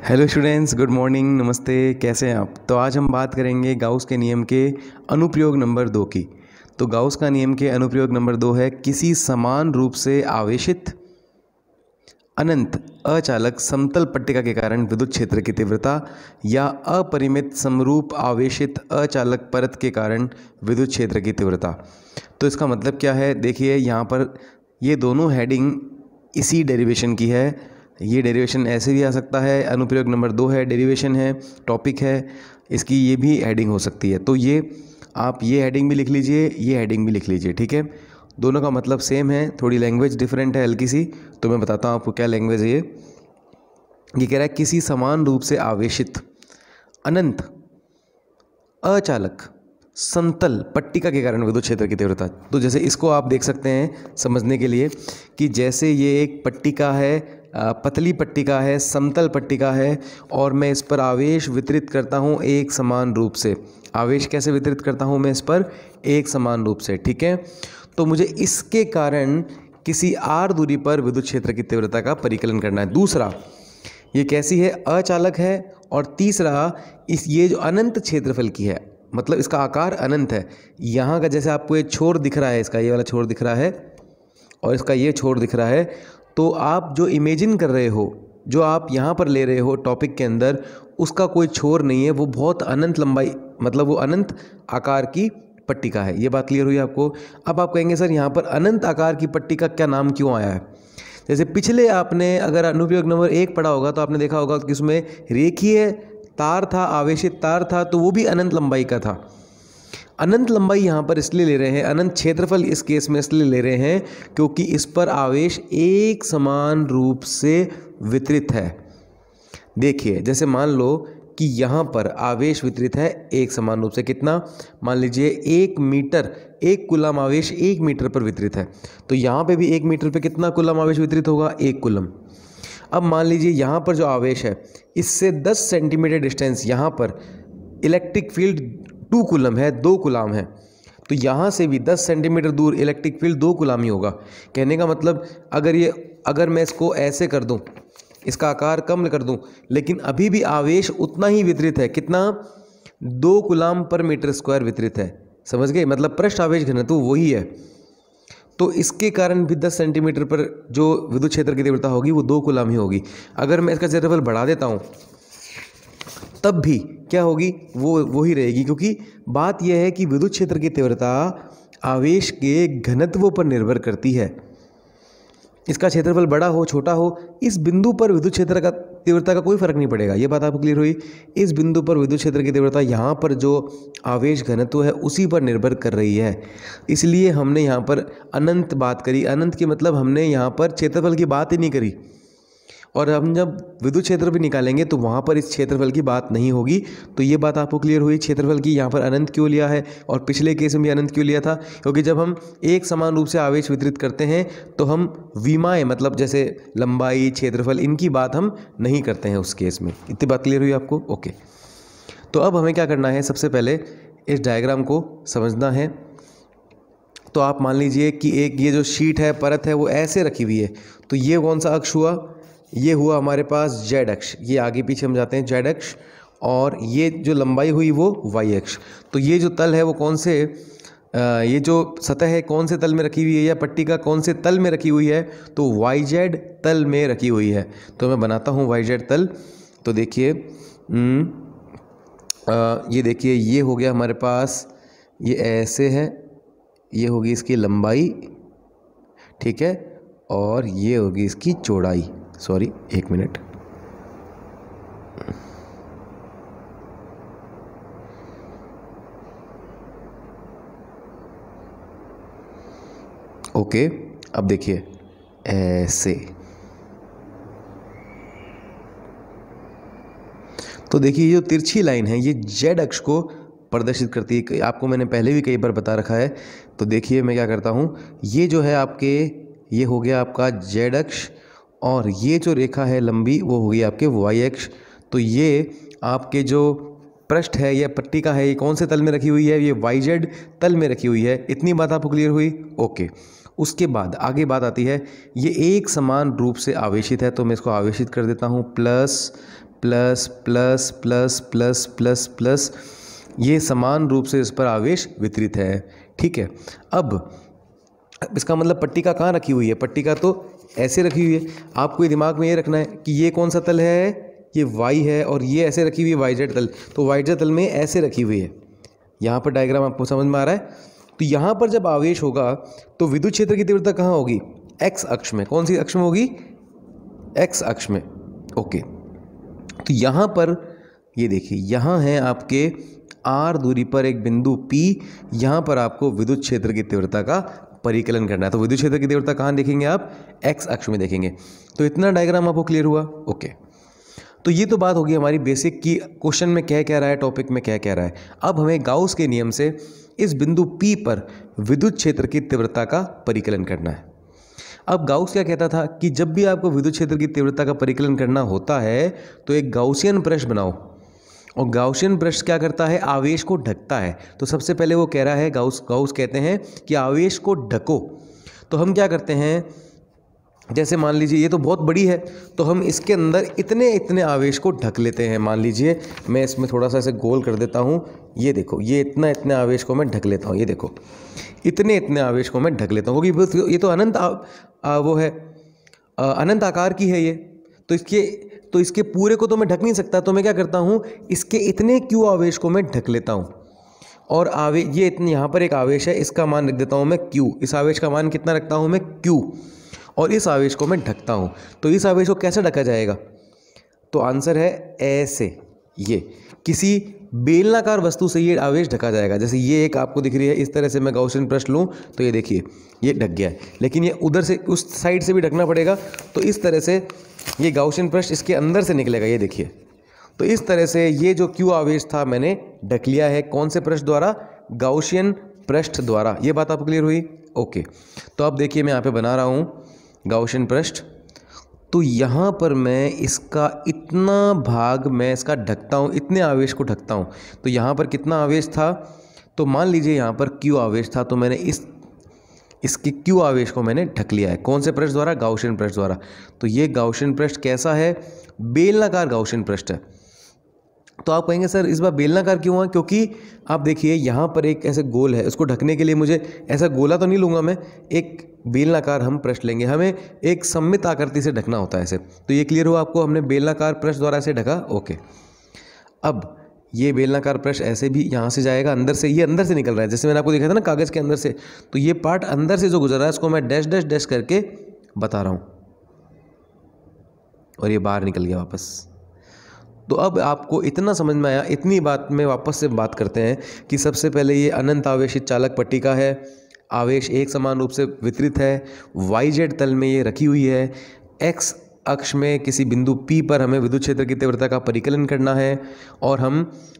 Hello students, good morning, नमस्ते। कैसे हैं आप? तो आज हम बात करेंगे गाउस के नियम के अनुप्रयोग नंबर 2 की। तो गाउस का नियम के अनुप्रयोग नंबर 2 है, किसी समान रूप से आवेशित अनंत अचालक समतल पट्टिका के कारण विद्युत क्षेत्र की तीव्रता या अपरिमित समरूप आवेशित अचालक परत के कारण विद्युत क्षेत्र की तीव्रता। तो इसका मतलब क्या है? देखिए यहाँ पर ये दोनों हेडिंग इसी डेरिवेशन की है। ये डेरिवेशन ऐसे भी आ सकता है, अनुप्रयोग नंबर 2 है, डेरिवेशन है, टॉपिक है, इसकी ये भी हेडिंग हो सकती है। तो ये आप ये हेडिंग भी लिख लीजिए, ये हेडिंग भी लिख लीजिए, ठीक है। दोनों का मतलब सेम है, थोड़ी लैंग्वेज डिफरेंट है हल्की सी। तो मैं बताता हूँ आपको क्या लैंग्वेज है। ये कह रहा है किसी समान रूप से आवेशित अनंत अचालक समतल पट्टिका के कारण विद्युत क्षेत्र की तीव्रता। तो जैसे इसको आप देख सकते हैं समझने के लिए कि जैसे ये एक पट्टिका है, पतली पट्टिका है, समतल पट्टिका है, और मैं इस पर आवेश वितरित करता हूँ एक समान रूप से। आवेश कैसे वितरित करता हूँ मैं इस पर? एक समान रूप से, ठीक है। तो मुझे इसके कारण किसी r दूरी पर विद्युत क्षेत्र की तीव्रता का परिकलन करना है। दूसरा, ये कैसी है? अचालक है। और तीसरा, ये जो अनंत क्षेत्रफल की है, मतलब इसका आकार अनंत है। यहाँ का जैसे आपको ये छोर दिख रहा है, इसका ये वाला छोर दिख रहा है और इसका ये छोर दिख रहा है। तो आप जो इमेजिन कर रहे हो, जो आप यहाँ पर ले रहे हो टॉपिक के अंदर, उसका कोई छोर नहीं है, वो बहुत अनंत लंबाई, मतलब वो अनंत आकार की पट्टिका है। ये बात क्लियर हुई आपको? अब आप कहेंगे सर यहाँ पर अनंत आकार की पट्टिका क्या नाम क्यों आया है? जैसे पिछले आपने अगर अनुप्रयोग नंबर 1 पढ़ा होगा तो आपने देखा होगा कि उसमें रेखीय तार था, आवेशित तार था, तो वो भी अनंत लंबाई का था। अनंत लंबाई यहाँ पर इसलिए ले रहे हैं, अनंत क्षेत्रफल इस केस में इसलिए ले रहे हैं क्योंकि इस पर आवेश एक समान रूप से वितरित है। देखिए जैसे मान लो कि यहाँ पर आवेश वितरित है एक समान रूप से। कितना? मान लीजिए 1 मीटर, 1 कूलम आवेश 1 मीटर पर वितरित है। तो यहाँ पे भी 1 मीटर पे कितना कूलम आवेश वितरित होगा? 1 कूलम। अब मान लीजिए यहाँ पर जो आवेश है, इससे 10 सेंटीमीटर डिस्टेंस यहाँ पर इलेक्ट्रिक फील्ड 2 कूलम है, 2 कूलम है। तो यहाँ से भी 10 सेंटीमीटर दूर इलेक्ट्रिक फील्ड 2 कूलम ही होगा। कहने का मतलब अगर मैं इसको ऐसे कर दूँ, इसका आकार कम कर दूँ, लेकिन अभी भी आवेश उतना ही वितरित है। कितना? 2 कूलम पर मीटर स्क्वायर वितरित है। समझ गए? मतलब पृष्ठ आवेश घनत्व वही है। तो इसके कारण भी 10 सेंटीमीटर पर जो विद्युत क्षेत्र की तीव्रता होगी वो 2 कूलम ही होगी। अगर मैं इसका क्षेत्रफल बढ़ा देता हूँ तब भी क्या होगी? वो ही रहेगी, क्योंकि बात यह है कि विद्युत क्षेत्र की तीव्रता आवेश के घनत्व पर निर्भर करती है। इसका क्षेत्रफल बड़ा हो छोटा हो, इस बिंदु पर विद्युत क्षेत्र का तीव्रता का कोई फर्क नहीं पड़ेगा। ये बात आपको क्लियर हुई? इस बिंदु पर विद्युत क्षेत्र की तीव्रता यहाँ पर जो आवेश घनत्व है उसी पर निर्भर कर रही है। इसलिए हमने यहाँ पर अनंत बात करी। अनंत के मतलब हमने यहाँ पर क्षेत्रफल की बात ही नहीं करी। और हम जब विद्युत क्षेत्र भी निकालेंगे तो वहाँ पर इस क्षेत्रफल की बात नहीं होगी। तो ये बात आपको क्लियर हुई क्षेत्रफल की। यहाँ पर अनंत क्यों लिया है और पिछले केस में भी अनंत क्यों लिया था? क्योंकि जब हम एक समान रूप से आवेश वितरित करते हैं तो हम विमाएँ, मतलब जैसे लंबाई, क्षेत्रफल, इनकी बात हम नहीं करते हैं उस केस में। इतनी बात क्लियर हुई आपको? ओके। तो अब हमें क्या करना है? सबसे पहले इस डायग्राम को समझना है। तो आप मान लीजिए कि एक ये जो शीट है, परत है, वो ऐसे रखी हुई है। तो ये कौन सा अक्ष हुआ? ये हुआ हमारे पास जेड अक्ष। ये आगे पीछे हम जाते हैं, जेड अक्ष। और ये जो लंबाई हुई वो वाई अक्ष। तो ये जो तल है वो कौन से, ये जो सतह है कौन से तल में रखी हुई है, या पट्टिका कौन से तल में रखी हुई है? तो वाई जेड तल में रखी हुई है। तो मैं बनाता हूँ वाई जेड तल। तो देखिए ये देखिए, ये हो गया हमारे पास, ये ऐसे है, ये होगी इसकी लंबाई, ठीक है, और ये होगी इसकी चौड़ाई। Sorry, 1 minute. ओके, अब देखिए ऐसे। तो देखिए ये जो तिरछी लाइन है ये जेड अक्ष को प्रदर्शित करती है। आपको मैंने पहले भी कई बार बता रखा है। तो देखिए मैं क्या करता हूँ, ये जो है आपके, ये हो गया आपका जेड अक्ष, और ये जो रेखा है लंबी वो होगी आपके वाई अक्ष। तो ये आपके जो पृष्ठ है या पट्टिका है, ये कौन से तल में रखी हुई है? ये वाई जेड तल में रखी हुई है। इतनी बात आपको क्लियर हुई? ओके। उसके बाद आगे बात आती है, ये एक समान रूप से आवेशित है। तो मैं इसको आवेशित कर देता हूँ, plus plus plus plus plus plus plus, ये समान रूप से इस पर आवेश वितरित है। ठीक है, अब इसका मतलब पट्टिका कहाँ रखी हुई है? पट्टिका तो ऐसे रखी हुई है। आपको ये दिमाग में ये रखना है कि ये कौन सा तल है, ये y है, और ये ऐसे रखी हुई है yz तल, तो yz तल में ऐसे रखी हुई है। यहाँ पर डायग्राम आपको समझ में आ रहा है? तो यहाँ पर जब आवेश होगा तो विद्युत क्षेत्र की तीव्रता कहाँ होगी? x अक्ष में। कौन सी अक्ष में होगी? x अक्ष में। ओके, तो यहाँ पर ये देखिए, यहाँ है आपके r दूरी पर एक बिंदु P, यहाँ पर आपको विद्युत क्षेत्र की तीव्रता का परिकलन करना है। तो विद्युत क्षेत्र की तीव्रता कहाँ देखेंगे आप? x अक्ष में देखेंगे। तो इतना डायग्राम आपको क्लियर हुआ? ओके, तो ये तो बात होगी हमारी बेसिक की क्वेश्चन में क्या कह रहा है, टॉपिक में क्या कह रहा है। अब हमें गाउस के नियम से इस बिंदु P पर विद्युत क्षेत्र की तीव्रता का परिकलन करना है। अब गाउस क्या कहता था कि जब भी आपको विद्युत क्षेत्र की तीव्रता का परिकलन करना होता है तो एक गाउसियन पृष्ठ बनाओ, और गाउसियन पृष्ठ क्या करता है? आवेश को ढकता है। तो सबसे पहले वो कह रहा है, गाउस कहते हैं कि आवेश को ढको। तो हम क्या करते हैं, जैसे मान लीजिए ये तो बहुत बड़ी है, तो हम इसके अंदर इतने इतने आवेश को ढक लेते हैं। मान लीजिए मैं इसमें थोड़ा सा ऐसे गोल कर देता हूँ, ये देखो, ये इतना इतने आवेश को मैं ढक लेता हूँ। ये देखो, इतने इतने आवेश को मैं ढक लेता हूँ, क्योंकि ये तो अनंत वो है, अनंत आकार की है ये। तो इसके पूरे को तो मैं ढक नहीं सकता, तो मैं क्या करता हूँ, इसके इतने क्यू आवेश को मैं ढक लेता हूँ। और ये इतने, यहाँ पर एक आवेश है, इसका मान रख देता हूँ मैं Q। इस आवेश का मान कितना रखता हूँ मैं? Q। और इस आवेश को मैं ढकता हूँ। तो इस आवेश को कैसे ढका जाएगा? तो आंसर है ऐसे, ये किसी बेलनाकार वस्तु से ये आवेश ढका जाएगा। जैसे ये एक आपको दिख रही है, इस तरह से मैं गाउसियन पृष्ठ लूँ तो ये देखिए ये ढक गया है, लेकिन ये उधर से उस साइड से भी ढकना पड़ेगा। तो इस तरह से ये गाउसियन पृष्ठ इसके अंदर से निकलेगा, ये देखिए। तो इस तरह से ये जो Q आवेश था मैंने ढक लिया है, कौन से पृष्ठ द्वारा? गाउसियन पृष्ठ द्वारा। ये बात आपको क्लियर हुई? ओके, तो अब देखिए मैं यहाँ पे बना रहा हूँ गाउसियन पृष्ठ। तो यहाँ पर मैं इसका इतना भाग मैं इसका ढकता हूँ, इतने आवेश को ढकता हूँ। तो यहाँ पर कितना आवेश था? तो मान लीजिए यहाँ पर Q आवेश था, तो मैंने इसके Q आवेश को मैंने ढक लिया है। कौन से पृष्ठ द्वारा? गाउसियन पृष्ठ द्वारा। तो ये गाउसियन पृष्ठ कैसा है? बेलनाकार गाउसियन पृष्ठ है। तो आप कहेंगे सर इस बार बेलनाकार क्यों हुआ? क्योंकि आप देखिए यहाँ पर एक ऐसे गोल है, उसको ढकने के लिए मुझे ऐसा गोला तो नहीं लूँगा मैं, एक बेलनाकार हम पृष्ठ लेंगे। हमें एक सममित आकृति से ढकना होता है ऐसे। तो ये क्लियर हुआ आपको? हमने बेलनाकार पृष्ठ द्वारा ऐसे ढका। ओके, अब ये बेलनाकार पृष्ठ ऐसे भी यहाँ से जाएगा, अंदर से, ये अंदर से निकल रहा है, जैसे मैंने आपको दिखाया था ना कागज़ के अंदर से। तो ये पार्ट अंदर से जो गुजर रहा है उसको मैं डैश डैश डैश करके बता रहा हूँ, और ये बाहर निकल गया वापस। तो अब आपको इतना समझ में आया। इतनी बात में वापस से बात करते हैं कि सबसे पहले ये अनंत आवेशित चालक पट्टिका है, आवेश एक समान रूप से वितरित है, yz तल में ये रखी हुई है, x अक्ष में किसी बिंदु P पर हमें विद्युत क्षेत्र की तीव्रता का परिकलन करना है, और हम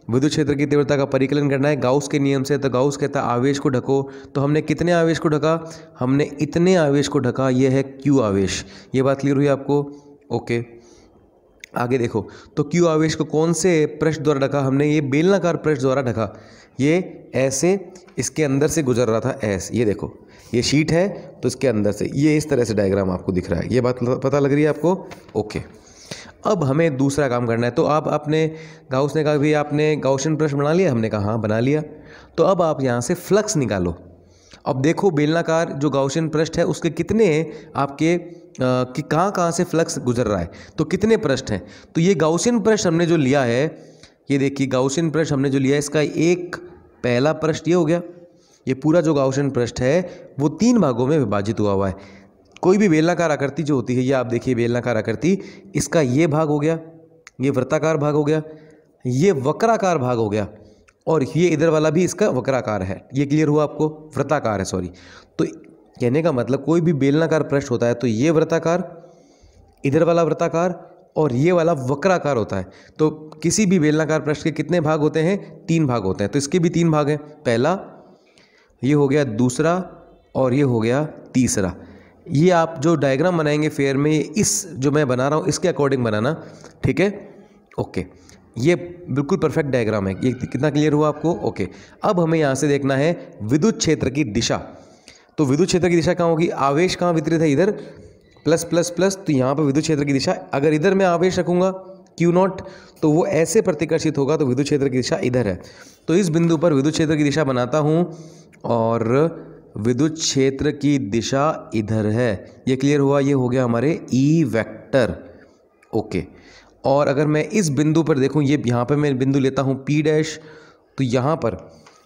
विद्युत क्षेत्र की तीव्रता का परिकलन करना है गाउस के नियम से। तो गाउस कहता है आवेश को ढको। तो हमने कितने आवेश को ढका? हमने इतने आवेश को ढका, ये है Q आवेश। ये बात क्लियर हुई आपको? ओके, आगे देखो। तो Q आवेश को कौन से पृष्ठ द्वारा ढका? हमने ये बेलनाकार पृष्ठ द्वारा ढका। ये ऐसे इसके अंदर से गुजर रहा था, ऐसे। ये देखो, ये शीट है तो इसके अंदर से ये इस तरह से डायग्राम आपको दिख रहा है। ये बात पता लग रही है आपको? ओके, अब हमें दूसरा काम करना है। तो आप आपने गाउस ने कहा भाई आपने गाउसियन पृष्ठ बना लिया? हमने कहा हाँ बना लिया। तो अब आप यहाँ से फ्लक्स निकालो। अब देखो बेलनाकार जो गाउसियन पृष्ठ है उसके कितने आपके कि कहाँ से फ्लक्स गुजर रहा है, तो कितने पृष्ठ हैं? तो ये गाउसियन पृष्ठ हमने जो लिया है, ये देखिए गाउसियन पृष्ठ हमने जो लिया है, इसका एक पहला पृष्ठ ये हो गया। ये पूरा जो गाउसियन पृष्ठ है वो 3 भागों में विभाजित हुआ है। कोई भी बेलनाकार आकृति जो होती है, ये आप देखिए बेलनाकार आकृति, इसका ये भाग हो गया, ये वृत्ताकार भाग हो गया, ये वक्राकार भाग हो गया, और ये इधर वाला भी इसका वक्राकार है। ये क्लियर हुआ आपको? वृत्ताकार है, सॉरी। तो कहने का मतलब कोई भी बेलनाकार पृष्ठ होता है तो ये वृत्ताकार, इधर वाला वृत्ताकार, और ये वाला वक्राकार होता है। तो किसी भी बेलनाकार पृष्ठ के कितने भाग होते हैं? 3 भाग होते हैं। तो इसके भी 3 भाग हैं। पहला ये हो गया, दूसरा, और ये हो गया तीसरा। ये आप जो डायग्राम बनाएंगे फेयर में, इस जो मैं बना रहा हूँ इसके अकॉर्डिंग बनाना, ठीक है? ओके, ये बिल्कुल परफेक्ट डायग्राम है। ये कितना क्लियर हुआ आपको? ओके, अब हमें यहाँ से देखना है विद्युत क्षेत्र की दिशा। तो विद्युत क्षेत्र की दिशा कहाँ होगी? आवेश कहाँ वितरित है? इधर, प्लस प्लस प्लस। तो यहाँ पर विद्युत क्षेत्र की दिशा, अगर इधर मैं आवेश रखूँगा Q0, तो वो ऐसे प्रतिकर्षित होगा तो विद्युत क्षेत्र की दिशा इधर है। तो इस बिंदु पर विद्युत क्षेत्र की दिशा बनाता हूँ और विद्युत क्षेत्र की दिशा इधर है। ये क्लियर हुआ, ये हो गया हमारे E वेक्टर। ओके, और अगर मैं इस बिंदु पर देखूँ, ये यहाँ पर मैं बिंदु लेता हूँ P डैश, तो यहाँ पर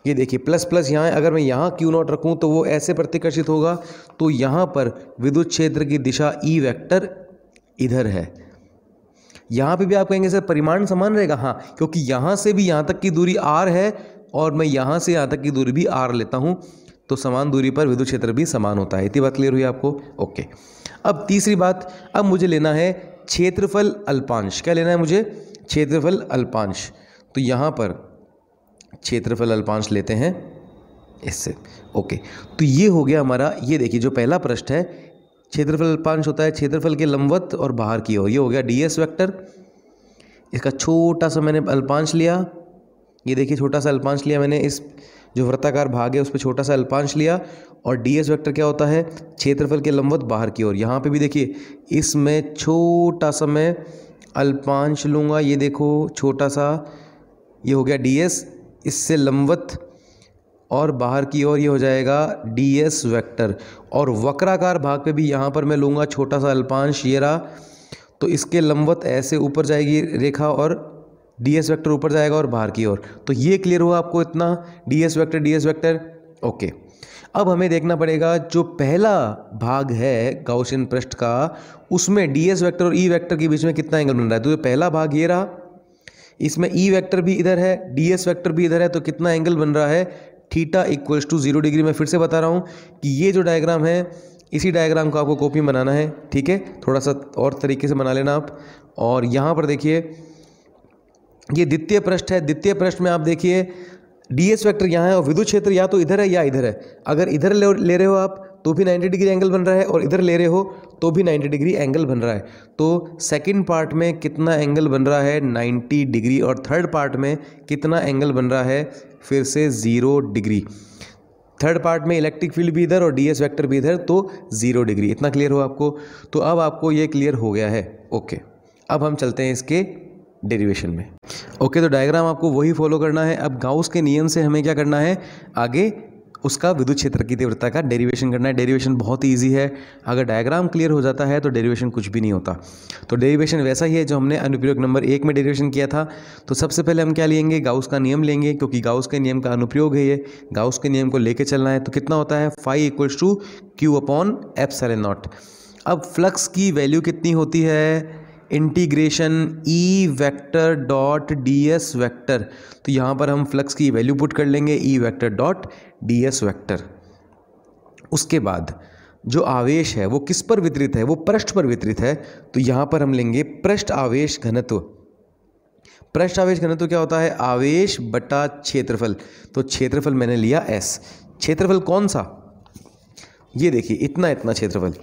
ये देखिए प्लस प्लस यहाँ है, अगर मैं यहाँ Q0 रखूँ तो वो ऐसे प्रतिकर्षित होगा, तो यहाँ पर विद्युत क्षेत्र की दिशा E वेक्टर इधर है। यहाँ पे भी आप कहेंगे सर परिमाण समान रहेगा, हाँ, क्योंकि यहाँ से भी यहाँ तक की दूरी r है और मैं यहाँ से यहाँ तक की दूरी भी r लेता हूँ, तो समान दूरी पर विद्युत क्षेत्र भी समान होता है। इतनी बात क्लियर हुई आपको? ओके, अब तीसरी बात, अब मुझे लेना है क्षेत्रफल अल्पांश। क्या लेना है मुझे? क्षेत्रफल अल्पांश। तो यहाँ पर क्षेत्रफल अल्पांश लेते हैं इससे। ओके, तो ये हो गया हमारा, ये देखिए जो पहला पृष्ठ है, क्षेत्रफल अल्पांश होता है क्षेत्रफल के लंबवत और बाहर की ओर। ये हो गया ds वेक्टर, इसका छोटा सा मैंने अल्पांश लिया, ये देखिए छोटा सा अल्पांश लिया मैंने, इस जो वृत्ताकार भाग है उस पर छोटा सा अल्पांश लिया। और ds वेक्टर क्या होता है? क्षेत्रफल के लंबवत बाहर की ओर। यहाँ पे भी देखिए इसमें छोटा सा मैं अल्पांश लूँगा, ये देखो छोटा सा, ये हो गया ds, इससे लंबवत और बाहर की ओर ये हो जाएगा ds वेक्टर। और वक्राकार भाग पे भी यहाँ पर मैं लूँगा छोटा सा अल्पांश, ये रहा, तो इसके लंबवत ऐसे ऊपर जाएगी रेखा और ds वेक्टर ऊपर जाएगा और बाहर की ओर। तो ये क्लियर हुआ आपको इतना, ds वेक्टर। ओके, अब हमें देखना पड़ेगा जो पहला भाग है गाउसियन पृष्ठ का, उसमें ds वेक्टर और E वेक्टर के बीच में कितना एंगल बन रहा है। तो ये पहला भाग ये रहा, इसमें E वेक्टर भी इधर है, ds वेक्टर भी इधर है, तो कितना एंगल बन रहा है? Theta equals to 0 degree. मैं फिर से बता रहा हूँ कि ये जो डायग्राम है, इसी डायग्राम को आपको कॉपी में बनाना है, ठीक है, थोड़ा सा और तरीके से बना लेना आप। और यहाँ पर देखिए ये द्वितीय पृष्ठ है, द्वितीय पृष्ठ में आप देखिए ds वेक्टर यहाँ है और विद्युत क्षेत्र या तो इधर है या इधर है। अगर इधर ले रहे हो आप तो भी 90 डिग्री एंगल बन रहा है, और इधर ले रहे हो तो भी 90 डिग्री एंगल बन रहा है। तो सेकंड पार्ट में कितना एंगल बन रहा है? 90 डिग्री। और थर्ड पार्ट में कितना एंगल बन रहा है? फिर से 0 डिग्री। थर्ड पार्ट में इलेक्ट्रिक फील्ड भी इधर और ds वेक्टर भी इधर, तो 0 डिग्री। इतना क्लियर हो आपको? तो अब आपको ये क्लियर हो गया है। ओके, अब हम चलते हैं इसके डेरिवेशन में। ओके, तो डायग्राम आपको वही फॉलो करना है। अब गाउस के नियम से हमें क्या करना है? आगे उसका विद्युत क्षेत्र की तीव्रता का डेरिवेशन करना है। डेरिवेशन बहुत ही ईजी है, अगर डायग्राम क्लियर हो जाता है तो डेरिवेशन कुछ भी नहीं होता। तो डेरिवेशन वैसा ही है जो हमने अनुप्रयोग नंबर 1 में डेरिवेशन किया था। तो सबसे पहले हम क्या लेंगे? गाउस का नियम लेंगे, क्योंकि गाउस के नियम का अनुप्रयोग है ये, गाउस के नियम को लेके चलना है। तो कितना होता है? Phi equals to Q/ε0। अब फ्लक्स की वैल्यू कितनी होती है? Integration E vector dot ds vector. तो यहाँ पर हम फ्लक्स की वैल्यू पुट कर लेंगे, E vector dot ds vector. उसके बाद जो आवेश है वो किस पर वितरित है? वो पृष्ठ पर वितरित है। तो यहाँ पर हम लेंगे पृष्ठ आवेश घनत्व। पृष्ठ आवेश घनत्व क्या होता है? आवेश बटा क्षेत्रफल। तो क्षेत्रफल मैंने लिया s। क्षेत्रफल कौन सा? ये देखिए इतना क्षेत्रफल।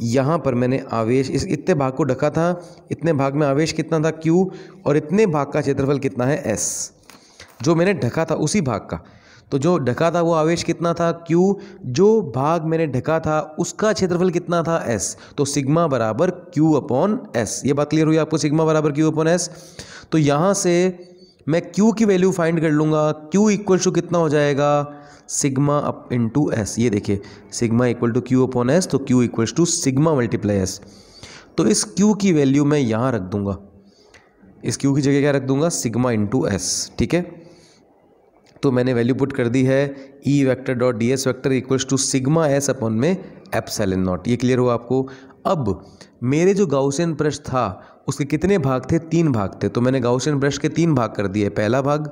यहाँ पर मैंने आवेश इस इतने भाग को ढका था, इतने भाग में आवेश कितना था? Q, और इतने भाग का क्षेत्रफल कितना है? S। जो मैंने ढका था उसी भाग का, तो जो ढका था वो आवेश कितना था? Q। जो भाग मैंने ढका था उसका क्षेत्रफल कितना था? S। तो सिग्मा बराबर Q/S। ये बात क्लियर हुई आपको? सिग्मा बराबर Q/S। तो यहाँ से मैं Q की वैल्यू फाइंड कर लूँगा। Q इक्वल टू कितना हो जाएगा? Sigma up into S। ये देखिए सिग्मा इक्वल टू Q/S, तो Q equals to sigma multiply S। तो इस Q की वैल्यू मैं यहाँ रख दूंगा, इस Q की जगह क्या रख दूंगा? सिग्मा इंटू S, ठीक है। तो मैंने वैल्यू पुट कर दी है, E vector dot ds vector equals to sigma S upon में ε0। ये क्लियर हुआ आपको? अब मेरे जो गाउसियन पृष्ठ था उसके कितने भाग थे? 3 भाग थे। तो मैंने गाउसियन पृष्ठ के 3 भाग कर दिए, पहला भाग,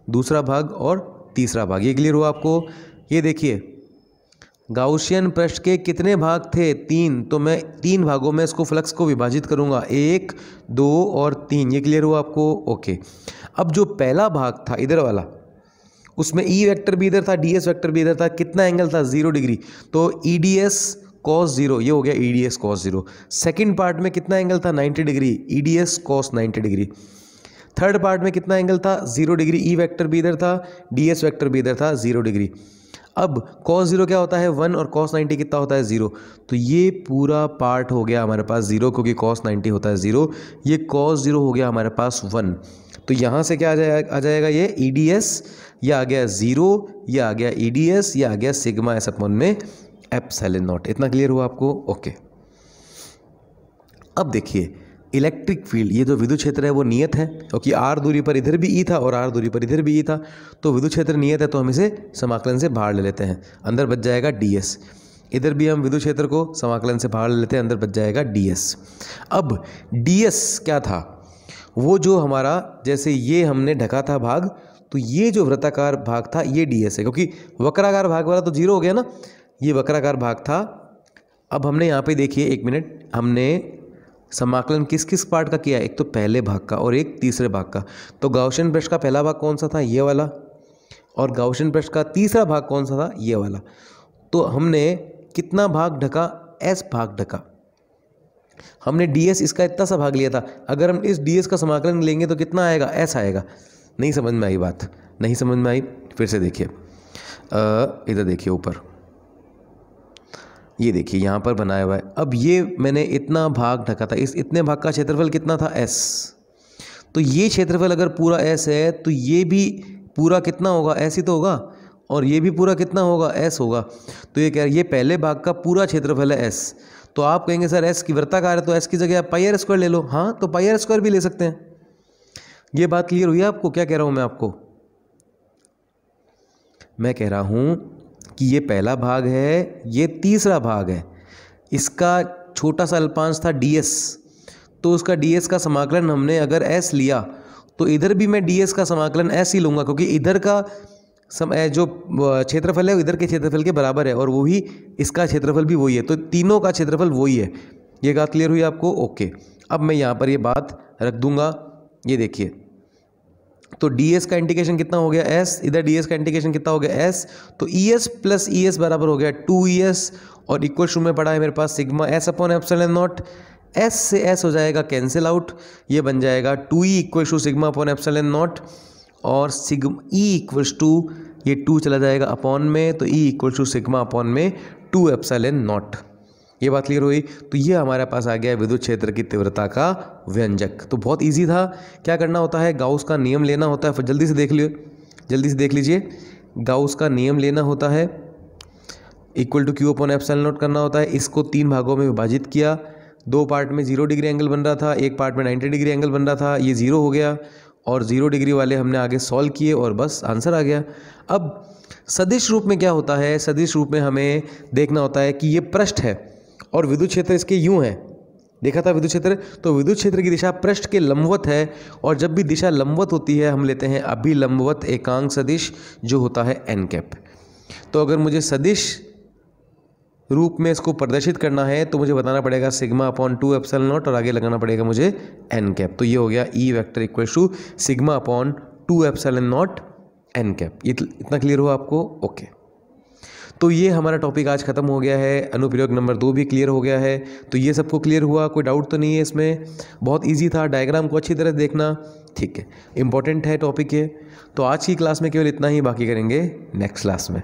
दूसरा भाग और तीसरा भाग। ये क्लियर हुआ आपको? ये देखिए गाउसियन पृष्ठ के कितने भाग थे? 3। तो मैं 3 भागों में इसको फ्लक्स को विभाजित करूंगा, 1, 2 और 3। ये क्लियर हुआ आपको? ओके, अब जो पहला भाग था इधर वाला, उसमें E वेक्टर भी इधर था, ds वेक्टर भी इधर था। कितना एंगल था? 0 डिग्री। तो EDS cos 0, ये हो गया EDS cos 0। सेकेंड पार्ट में कितना एंगल था? 90 degree, EDS cos 90 degree. Third part में कितना एंगल था? 0 डिग्री। E वेक्टर भी इधर था, ds वेक्टर भी इधर था, 0 डिग्री। अब cos 0 क्या होता है 1 और cos 90 कितना होता है 0। तो ये पूरा पार्ट हो गया हमारे पास 0 क्योंकि cos 90 होता है 0। ये cos 0 हो गया हमारे पास 1। तो यहाँ से क्या आ जाएगा ये EDS, ये आ गया 0, ये आ गया EDS, ये आ गया सिग्मा एस अपॉन में एप्सिलॉन नॉट। इतना क्लियर हुआ आपको? ओके। अब देखिए इलेक्ट्रिक फील्ड, ये जो विद्युत क्षेत्र है वो नियत है क्योंकि r दूरी पर इधर भी E था और r दूरी पर इधर भी E था, तो विद्युत क्षेत्र नियत है तो हम इसे समाकलन से बाहर ले लेते हैं, अंदर बच जाएगा ds। इधर भी हम विद्युत क्षेत्र को समाकलन से बाहर ले लेते हैं, अंदर बच जाएगा ds। अब ds क्या था, वो जो हमारा जैसे ये हमने ढका था भाग, तो ये जो वृत्ताकार भाग था ये ds है, क्योंकि वक्राकार भाग वाला तो 0 हो गया ना, ये वक्राकार भाग था। अब हमने यहाँ पे देखिए 1 मिनट, हमने समाकलन किस किस पार्ट का किया, एक तो पहले भाग का और एक तीसरे भाग का। तो गाउसियन पृष्ठ का पहला भाग कौन सा था, ये वाला, और गाउसियन पृष्ठ का तीसरा भाग कौन सा था, ये वाला। तो हमने कितना भाग ढका, s भाग ढका। हमने ds इसका इतना सा भाग लिया था, अगर हम इस ds का समाकलन लेंगे तो कितना आएगा, s आएगा। नहीं समझ में आई बात, नहीं समझ में आई, फिर से देखिए, इधर देखिए ऊपर, ये देखिए यहाँ पर बनाया हुआ है। अब ये मैंने इतना भाग ढका था, इस इतने भाग का क्षेत्रफल कितना था, s। तो ये क्षेत्रफल अगर पूरा s है तो ये भी पूरा कितना होगा, s ही तो होगा, और ये भी पूरा कितना होगा, s होगा। तो ये कह रहे ये पहले भाग का पूरा क्षेत्रफल है s। तो आप कहेंगे सर s की वृत्ताकार है तो s की जगह आप पाई r स्क्वायर ले लो। हाँ, तो पाई r स्क्वायर भी ले सकते हैं। ये बात क्लियर हुई आपको? क्या कह रहा हूँ मैं आपको? मैं कह रहा हूँ कि ये पहला भाग है, ये तीसरा भाग है, इसका छोटा सा अल्पांश था ds, तो उसका ds का समाकलन हमने अगर s लिया तो इधर भी मैं ds का समाकलन s ही लूँगा, क्योंकि इधर का जो क्षेत्रफल है वो इधर के क्षेत्रफल के बराबर है और वो ही इसका क्षेत्रफल भी वही है, तो तीनों का क्षेत्रफल वही है। ये बात क्लियर हुई आपको? ओके। अब मैं यहाँ पर ये बात रख दूँगा। ये देखिए, तो ds का इंटीग्रेशन कितना हो गया, s, इधर ds का इंटीग्रेशन कितना हो गया, s। तो es प्लस es बराबर हो गया 2es, और इक्वल टू में पड़ा है मेरे पास sigma s upon epsilon naught. s से s हो जाएगा कैंसिल आउट, ये बन जाएगा 2e equal to sigma upon epsilon nought, और सिग्मा e इक्वल्स टू ये 2 चला जाएगा अपॉन में, तो e equal to sigma upon में 2 एप्सिलॉन नॉट। ये बात क्लियर हुई? तो ये हमारे पास आ गया विद्युत क्षेत्र की तीव्रता का व्यंजक। तो बहुत इजी था। क्या करना होता है, गाउस का नियम लेना होता है। फिर जल्दी से देख लीजिए, गाउस का नियम लेना होता है, equal to Q upon epsilon nought करना होता है। इसको 3 भागों में विभाजित किया, 2 पार्ट में 0 डिग्री एंगल बन रहा था, एक पार्ट में 90 डिग्री एंगल बन रहा था, ये 0 हो गया, और 0 डिग्री वाले हमने आगे सॉल्व किए और बस आंसर आ गया। अब सदिश रूप में क्या होता है, सदिश रूप में हमें देखना होता है कि ये पृष्ठ है और विद्युत क्षेत्र इसके यूं है, देखा था विद्युत क्षेत्र, तो विद्युत क्षेत्र की दिशा पृष्ठ के लंबवत है, और जब भी दिशा लंबवत होती है हम लेते हैं अभिलंबवत एकांक सदिश जो होता है n कैप। तो अगर मुझे सदिश रूप में इसको प्रदर्शित करना है तो मुझे बताना पड़ेगा सिग्मा अपॉन 2 एप्सिलॉन नॉट, और आगे लगाना पड़ेगा मुझे n कैप। तो ये हो गया E vector equal to sigma upon 2 epsilon nought n cap. इतना क्लियर हुआ आपको? ओके। तो ये हमारा टॉपिक आज खत्म हो गया है, अनुप्रयोग नंबर 2 भी क्लियर हो गया है। तो ये सबको क्लियर हुआ, कोई डाउट तो नहीं है इसमें? बहुत इजी था, डायग्राम को अच्छी तरह देखना, ठीक है, इंपॉर्टेंट है टॉपिक ये। तो आज की क्लास में केवल इतना ही, बाकी करेंगे नेक्स्ट क्लास में।